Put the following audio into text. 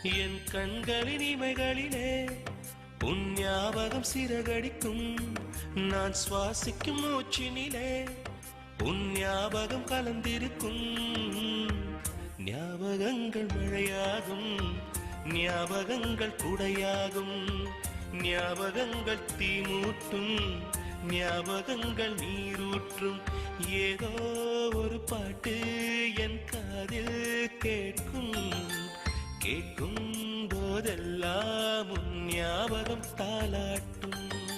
என் கண்களின் இமைகளிலே உன் ஞாபகம் சிறகடிக்கும். நான் சுவாசிக்கும் மூச்சினிலே உன் ஞாபகம் கலந்திருக்கும். ஞாபகங்கள் மழையாகும், ஞாபகங்கள் குடையாகும், ஞாபகங்கள் தீமூட்டும், ஞாபகங்கள் நீரூற்றும். ஏதோ ஒரு பாட்டு என் காதில் கேட்கும். கேட்கும் போதெல்லாம் உன் ஞாபகம் தாலாட்டும்.